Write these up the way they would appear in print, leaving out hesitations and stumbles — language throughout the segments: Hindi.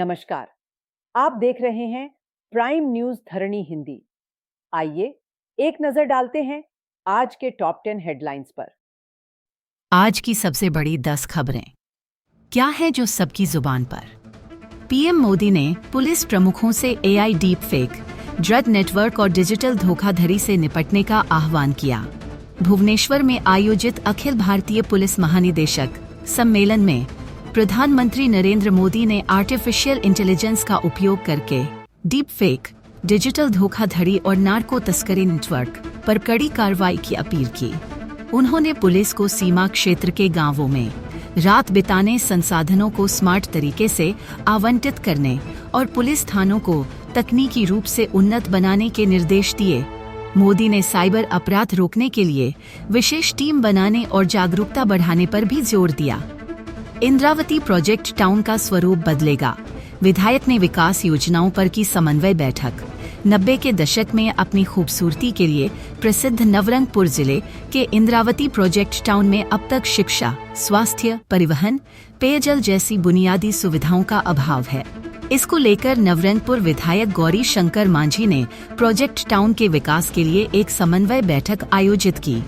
नमस्कार। आप देख रहे हैं प्राइम न्यूज धरणी हिंदी। आइए एक नजर डालते हैं आज के टॉप 10 हेडलाइंस पर। आज की सबसे बड़ी 10 खबरें क्या है जो सबकी जुबान पर। पीएम मोदी ने पुलिस प्रमुखों से AI deep fake, drug network और डिजिटल धोखाधड़ी से निपटने का आह्वान किया। भुवनेश्वर में आयोजित अखिल भारतीय पुलिस महानिदेशक सम्मेलन में प्रधानमंत्री नरेंद्र मोदी ने आर्टिफिशियल इंटेलिजेंस का उपयोग करके डीप फेक, डिजिटल धोखाधड़ी और नार्को तस्करी नेटवर्क पर कड़ी कार्रवाई की अपील की। उन्होंने पुलिस को सीमा क्षेत्र के गांवों में रात बिताने, संसाधनों को स्मार्ट तरीके से आवंटित करने और पुलिस थानों को तकनीकी रूप से उन्नत बनाने के निर्देश दिए। मोदी ने साइबर अपराध रोकने के लिए विशेष टीम बनाने और जागरूकता बढ़ाने पर भी जोर दिया। इंद्रावती प्रोजेक्ट टाउन का स्वरूप बदलेगा, विधायक ने विकास योजनाओं पर की समन्वय बैठक। 90 के दशक में अपनी खूबसूरती के लिए प्रसिद्ध नवरंगपुर जिले के इंद्रावती प्रोजेक्ट टाउन में अब तक शिक्षा, स्वास्थ्य, परिवहन, पेयजल जैसी बुनियादी सुविधाओं का अभाव है। इसको लेकर नवरंगपुर विधायक गौरी शंकर मांझी ने प्रोजेक्ट टाउन के विकास के लिए एक समन्वय बैठक आयोजित की।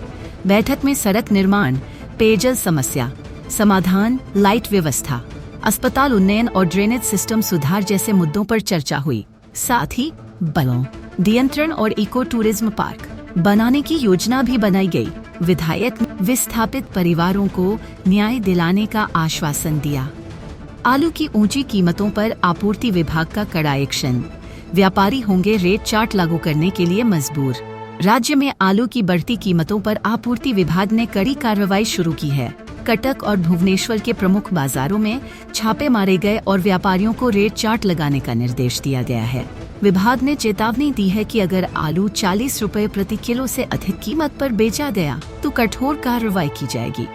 बैठक में सड़क निर्माण, पेयजल समस्या समाधान, लाइट व्यवस्था, अस्पताल उन्नयन और ड्रेनेज सिस्टम सुधार जैसे मुद्दों पर चर्चा हुई। साथ ही बलों, नियंत्रण और इको टूरिज्म पार्क बनाने की योजना भी बनाई गई। विधायक ने विस्थापित परिवारों को न्याय दिलाने का आश्वासन दिया। आलू की ऊंची कीमतों पर आपूर्ति विभाग का कड़ा एक्शन, व्यापारी होंगे रेट चार्ट लागू करने के लिए मजबूर। राज्य में आलू की बढ़ती कीमतों पर आपूर्ति विभाग ने कड़ी कार्रवाई शुरू की है। कटक और भुवनेश्वर के प्रमुख बाजारों में छापे मारे गए और व्यापारियों को रेट चार्ट लगाने का निर्देश दिया गया है। विभाग ने चेतावनी दी है कि अगर आलू 40 रुपए प्रति किलो से अधिक कीमत पर बेचा गया तो कठोर कार्रवाई की जाएगी।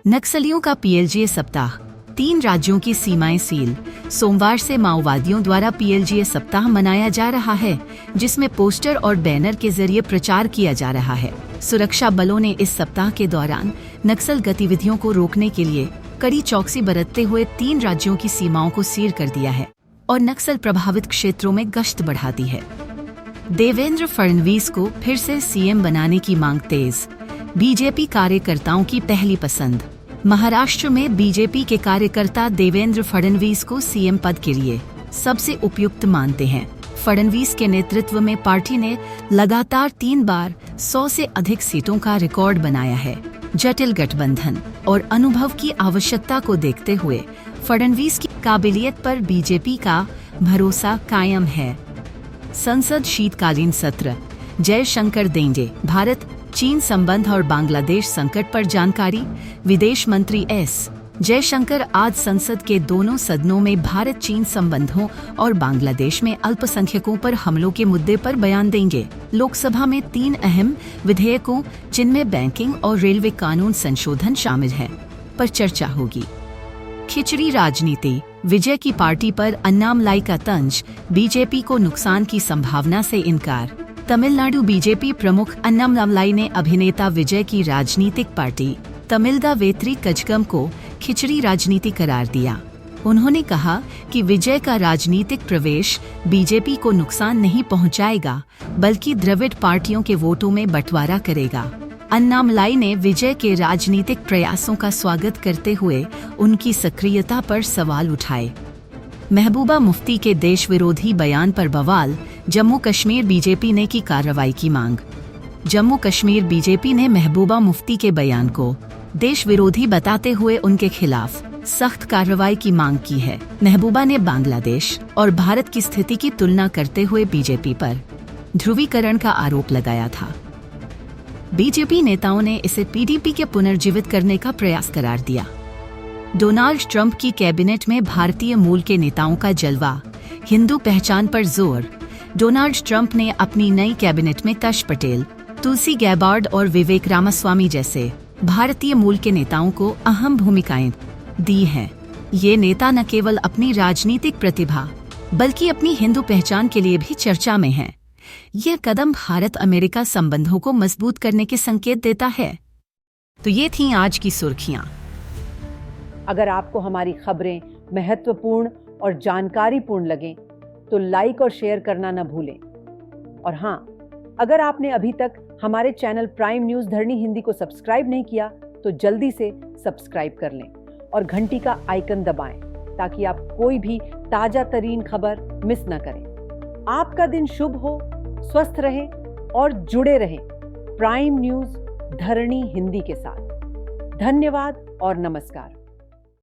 नक्सलियों का पीएलजीए सप्ताह, 3 राज्यों की सीमाएं सील। सोमवार से माओवादियों द्वारा पीएलजीए सप्ताह मनाया जा रहा है, जिसमें पोस्टर और बैनर के जरिए प्रचार किया जा रहा है। सुरक्षा बलों ने इस सप्ताह के दौरान नक्सल गतिविधियों को रोकने के लिए कड़ी चौकसी बरतते हुए 3 राज्यों की सीमाओं को सील कर दिया है और नक्सल प्रभावित क्षेत्रों में गश्त बढ़ा दी है। देवेंद्र फडणवीस को फिर से सीएम बनाने की मांग तेज, बीजेपी कार्यकर्ताओं की पहली पसंद। महाराष्ट्र में बीजेपी के कार्यकर्ता देवेंद्र फडणवीस को सीएम पद के लिए सबसे उपयुक्त मानते हैं। फडणवीस के नेतृत्व में पार्टी ने लगातार 3 बार 100 से अधिक सीटों का रिकॉर्ड बनाया है। जटिल गठबंधन और अनुभव की आवश्यकता को देखते हुए फडणवीस की काबिलियत पर बीजेपी का भरोसा कायम है। संसद शीतकालीन सत्र, जयशंकर देंगे भारत चीन संबंध और बांग्लादेश संकट पर जानकारी। विदेश मंत्री एस जयशंकर आज संसद के दोनों सदनों में भारत चीन संबंधों और बांग्लादेश में अल्पसंख्यकों पर हमलों के मुद्दे पर बयान देंगे। लोकसभा में 3 अहम विधेयकों, जिनमें बैंकिंग और रेलवे कानून संशोधन शामिल है, पर चर्चा होगी। खिचड़ी राजनीति, विजय की पार्टी पर अन्नामलाई का तंज, बीजेपी को नुकसान की संभावना से इनकार। तमिलनाडु बीजेपी प्रमुख अन्नामलाई ने अभिनेता विजय की राजनीतिक पार्टी तमिलदा वेत्री कजगम को खिचड़ी राजनीति करार दिया। उन्होंने कहा कि विजय का राजनीतिक प्रवेश बीजेपी को नुकसान नहीं पहुंचाएगा, बल्कि द्रविड़ पार्टियों के वोटों में बंटवारा करेगा। अन्नामलाई ने विजय के राजनीतिक प्रयासों का स्वागत करते हुए उनकी सक्रियता पर सवाल उठाए। महबूबा मुफ्ती के देश विरोधी बयान पर बवाल, जम्मू कश्मीर बीजेपी ने की कार्रवाई की मांग। जम्मू कश्मीर बीजेपी ने महबूबा मुफ्ती के बयान को देश विरोधी बताते हुए उनके खिलाफ सख्त कार्रवाई की मांग की है। महबूबा ने बांग्लादेश और भारत की स्थिति की तुलना करते हुए बीजेपी पर ध्रुवीकरण का आरोप लगाया था। बीजेपी नेताओं ने इसे पीडीपी के पुनर्जीवित करने का प्रयास करार दिया। डोनाल्ड ट्रंप की कैबिनेट में भारतीय मूल के नेताओं का जलवा, हिंदू पहचान पर जोर। डोनाल्ड ट्रंप ने अपनी नई कैबिनेट में कश पटेल, तुलसी गैबार्ड और विवेक रामास्वामी जैसे भारतीय मूल के नेताओं को अहम भूमिकाएं दी हैं। ये नेता न केवल अपनी राजनीतिक प्रतिभा बल्कि अपनी हिंदू पहचान के लिए भी चर्चा में हैं। यह कदम भारत अमेरिका संबंधों को मजबूत करने के संकेत देता है। तो ये थीं आज की सुर्खियां। अगर आपको हमारी खबरें महत्वपूर्ण और जानकारीपूर्ण लगें तो लाइक और शेयर करना न भूलें। और हाँ, अगर आपने अभी तक हमारे चैनल प्राइम न्यूज़ धरणी हिंदी को सब्सक्राइब नहीं किया तो जल्दी से सब्सक्राइब कर लें और घंटी का आइकन दबाएं ताकि आप कोई भी ताजा तरीन खबर मिस न करें। आपका दिन शुभ हो, स्वस्थ रहें और जुड़े रहें प्राइम न्यूज़ धरणी हिंदी के साथ। धन्यवाद और नमस्कार।